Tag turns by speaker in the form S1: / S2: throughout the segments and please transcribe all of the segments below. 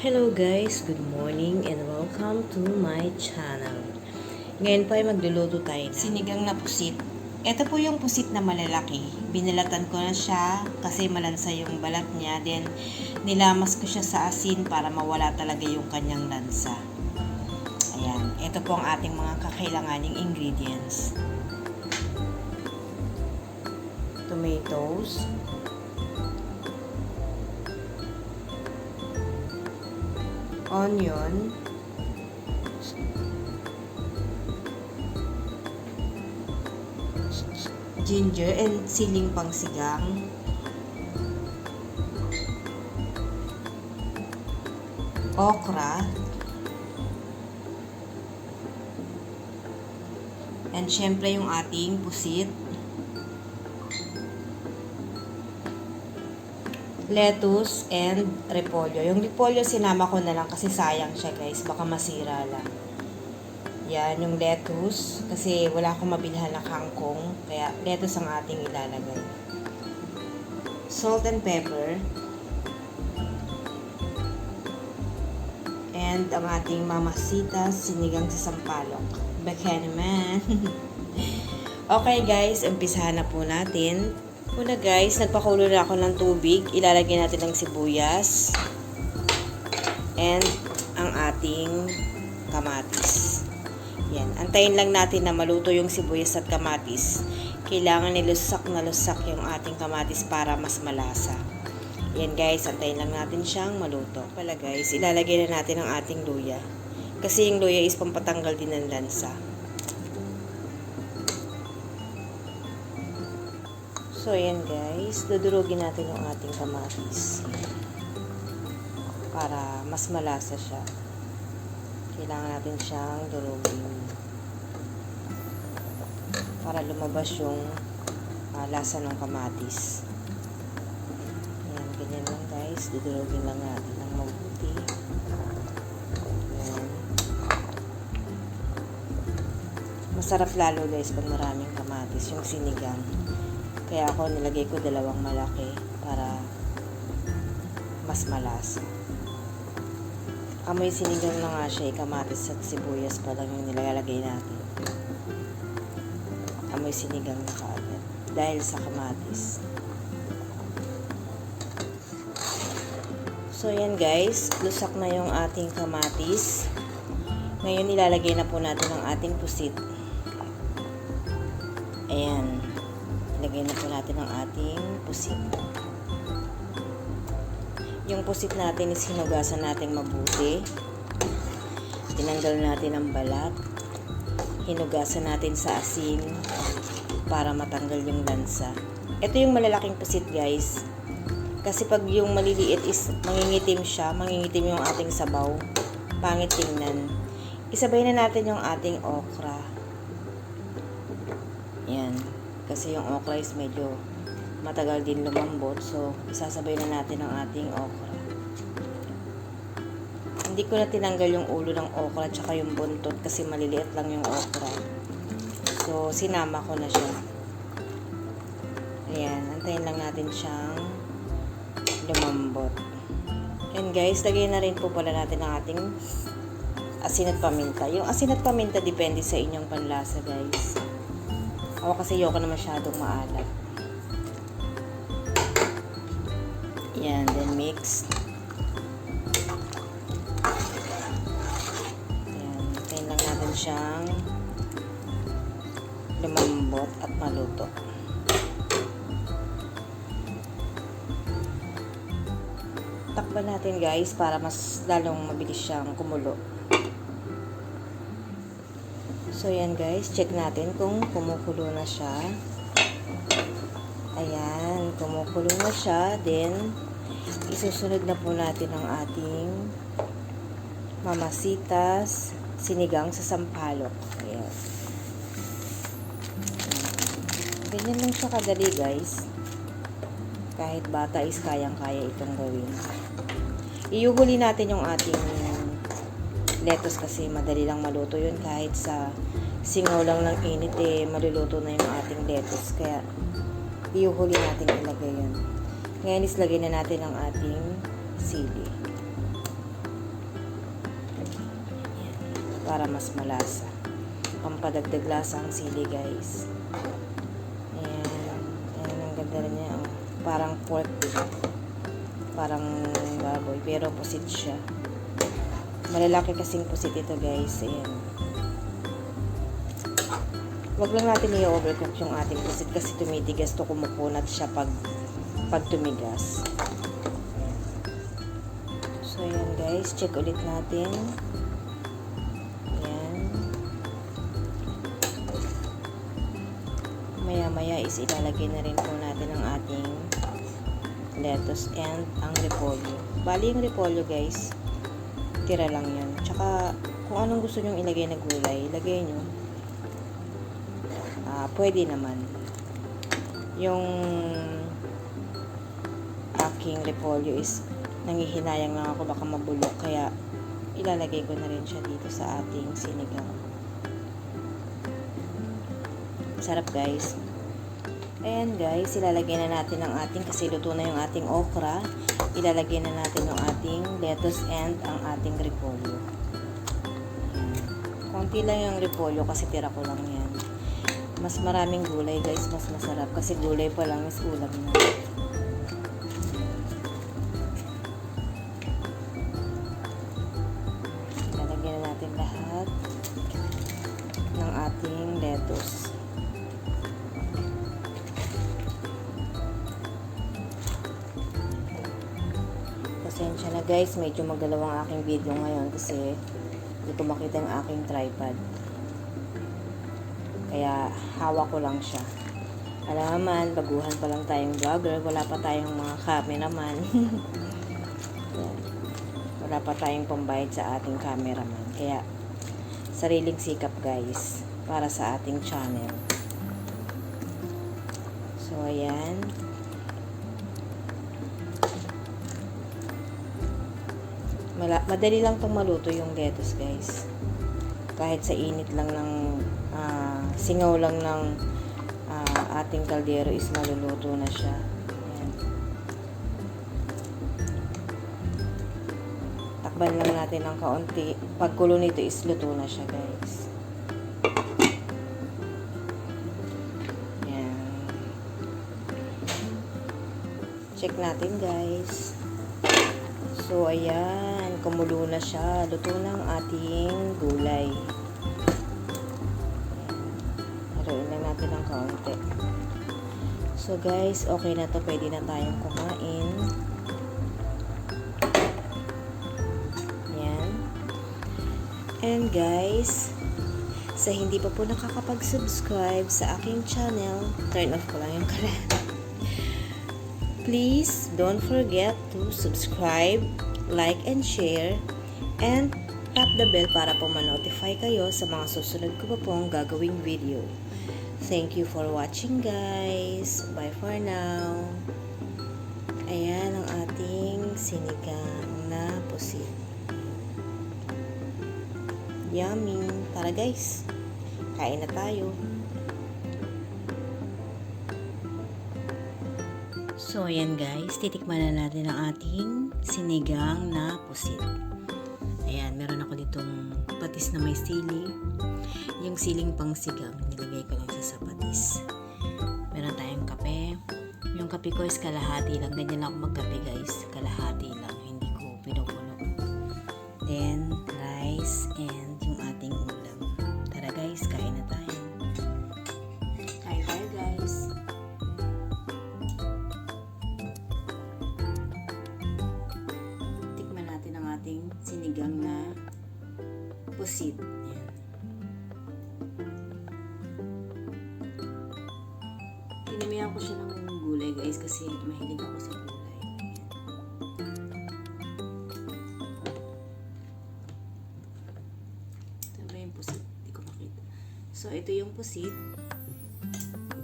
S1: Hello guys, good morning and welcome to my channel. Ngayon po ay magluluto tayo ng
S2: Sinigang na pusit. Ito po yung pusit na malalaki. Binalatan ko na siya kasi malansa yung balat niya. Then, nilamas ko siya sa asin para mawala talaga yung kanyang lansa. Ayan. Ito po ang ating mga kakailanganing ingredients.
S1: tomatoes, onion,
S2: Ginger and siling pangsigang. Okra. And syempre yung ating pusit. Lettuce and repolyo. Yung repolyo sinama ko na lang kasi sayang siya guys. Baka masira lang. Yan, yung lettuce. Kasi wala akong mabilhan na kangkong. Kaya lettuce ang ating ilalagay. Salt and pepper. And ang ating sitas, sinigang sa sampalok. Baka naman. Okay guys, umpisahan na po natin. Una guys, nagpakulo na ako ng tubig. Ilalagay natin ng sibuyas. And ang ating kamatis. Yan. Antayin lang natin na maluto yung sibuyas at kamatis. Kailangan nilusak na lusak yung ating kamatis para mas malasa. Yan guys, antayin lang natin siyang maluto. Pala guys, ilalagay na natin ang ating luya. Kasi yung luya is pampatanggal din ng lansa. So, ayan guys, dudurugin natin yung ating kamatis para mas malasa siya. Kailangan natin siyang durugin para lumabas yung lasa ng kamatis. Ayan, ganyan lang guys, dudurugin lang natin ng mabuti. Ayan. Masarap lalo guys pag maraming kamatis, yung sinigang. Kaya ako nilagay ko 2 malaki para mas malasa. Amoy sinigang na nga siya, kamatis at sibuyas pa lang yung nilalagay natin. Amoy sinigang na kaagad dahil sa kamatis. So yan guys, lusak na yung ating kamatis. Ngayon ilalagay na po natin ang ating pusit. Ayan. Lagay na po natin ang ating pusit. Yung pusit natin is hinugasan natin mabuti. Tinanggal natin ang balat. Hinugasan natin sa asin para matanggal yung lansa. Ito yung malalaking pusit guys. Kasi pag yung maliliit is mangingitim siya, mangingitim yung ating sabaw. Pangit tingnan. Isabay na natin yung ating okra. Yan. Kasi yung okra is medyo matagal din lumambot. So, isasabay na natin ang ating okra. Hindi ko na tinanggal yung ulo ng okra tsaka yung buntot kasi maliliit lang yung okra. So, sinama ko na siya. Ayan. Antayin lang natin siyang lumambot. And guys, lagay na rin po pala natin ang ating asin at paminta. Yung asin at paminta depende sa inyong panlasa guys. Ako kasi ayoko na masyadong maalat. Yan, then mix. Yan, tayin lang natin siyang lumambot at maluto. Takpan natin guys para mas lalong mabilis siyang kumulo. So, yan guys. Check natin kung kumukulo na siya. Ayan. Kumukulo na siya. Then, isusunod na po natin ang ating mamasitas, sinigang sa sampalok. Ayan. Ganyan lang siya kadali guys. Kahit bata is kayang-kaya itong gawin. Iuhuli natin yung ating lettuce kasi madali lang maluto yun kahit sa singaw lang ng init maluluto na yung ating lettuce kaya iuhuli natin ilagay yun. Ngayon is lagay na natin ang ating sili. para mas malasa. Pampadagdag lasa ang sili, guys. Ayan. Ayan, ang ganda rin niya. Oh. Parang pork, diba? Parang baboy, pero pusit siya. Malalaki kasing pusit ito, guys. Ayan. Wag lang natin i-overcook yung ating pusit kasi tumitigas to, kumukunat siya pag tumigas. Ayan. So, ayan, guys. Check ulit natin. Ayan. Maya-maya is ilalagay na rin po natin ang ating lettuce and ang repolyo. Bali yung repolyo, guys, tira lang yan. Tsaka, kung anong gusto nyong ilagay na gulay, ilagay nyo. Pwede naman. Yung aking repolyo is nangihinayang lang ako baka mabulok, kaya ilalagay ko na rin siya dito sa ating sinigang. Sarap, guys. Ayan, guys, ilalagay na natin ang ating, kasi luto na yung ating okra. Ilalagay na natin yung ating lettuce and ang ating repolyo. Konti lang yung repolyo kasi tira ko lang yan. Mas maraming gulay, guys, mas masarap kasi gulay pa lang is ulam na. Ilalagay na natin lahat ng ating lettuce. Pasensya na, guys, medyo magdalaw ang aking video ngayon kasi hindi ko makita yung aking tripod. Kaya hawak ko lang siya. Alam naman, baguhan pa lang tayong vlogger, wala pa tayong mga cameraman. Wala pa tayong pambayad sa ating cameraman. Kaya sariling sikap, guys, para sa ating channel. So ayan. Madali lang itong maluto yung lettuce, guys. Kahit sa init lang ng singaw lang ng ating kaldero is maluluto na siya. Ayan. Takban lang natin ng kaunti. Pagkulo nito is luto na siya, guys. Ayan. Check natin, guys. So, ayan. Kumulo na siya. Luto na ang ating gulay. Haluin lang natin ng kaunti. So, guys, okay na to. Pwede na tayong kumain. Ayan. And, guys, sa hindi pa po nakakapag-subscribe sa aking channel, turn off ko lang yung kalan. Please don't forget to subscribe, like, and share, and tap the bell para po ma-notify kayo sa mga susunod ko pa pong gagawing video. Thank you for watching, guys. Bye for now. Ayan ang ating sinigang na pusit. Yummy. Tara, guys. Kain na tayo. So, ayan, guys. Titikman na natin ang ating sinigang na pusit. Ayan, meron ako ditong patis na may sili. Yung siling pang sigang, nilagay ko lang sa patis. Meron tayong kape. Yung kape ko is kalahati lang. Ganyan lang ako magkape, guys. Kalahati lang. Hindi ko pinupuno. Then, rice and yung ating ulam. Tara, guys. Kain na tayo. Kain tayo, guys. Tikman natin ang ating sinigang na pusit. Ayan. Tinimihan ko siya ng gulay, guys, kasi mahilig ako sa gulay. Ito ba yung pusit? Hindi ko makita. So, ito yung pusit.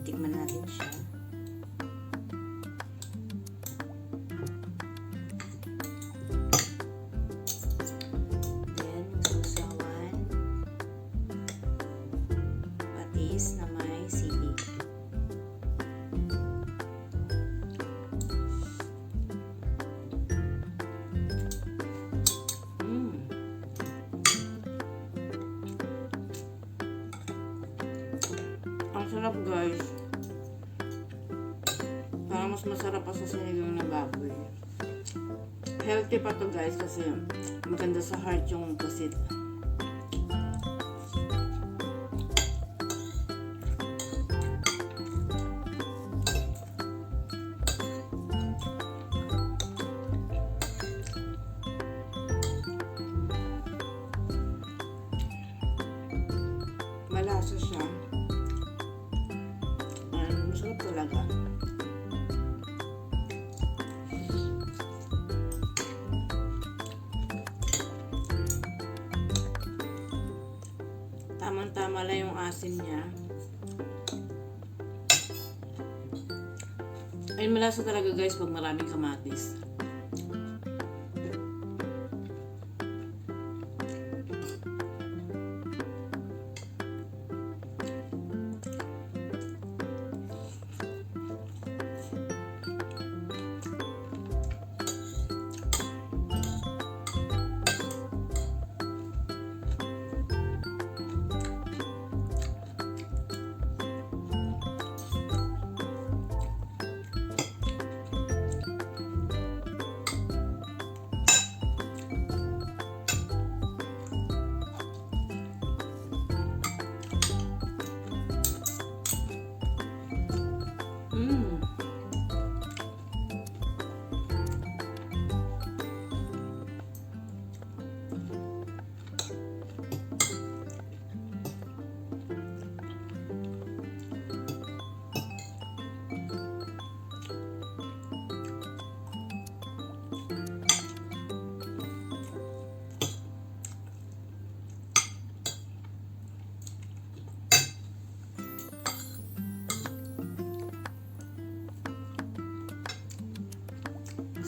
S2: Titikman natin siya. Then, sausawan. Patis na may sili. Masarap guys. Parang mas masarap pa sa sinigang na baboy. Healthy pa to guys kasi maganda sa heart yung pusit. Malasa siya. Masarap talaga. Tamang-tama lang yung asin niya. Ayun, malasa talaga guys pag maraming kamatis.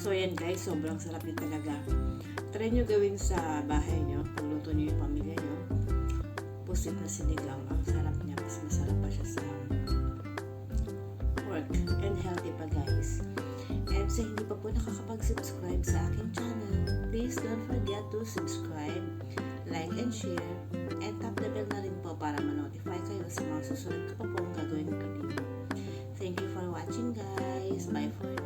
S2: So yan guys, sobrang sarap yun talaga. Try nyo gawin sa bahay nyo, pagluto nyo yung pamilya nyo. Pusit na sinigang, ang sarap niya. Mas masarap pa siya sa pork. And healthy pa guys. And sa hindi pa po nakakapag-subscribe sa aking channel, please don't forget to subscribe, like and share, and tap the bell na rin po para ma-notify kayo sa mga susunod ko pa po ang gagawin ko video. Thank you for watching guys. Bye for now.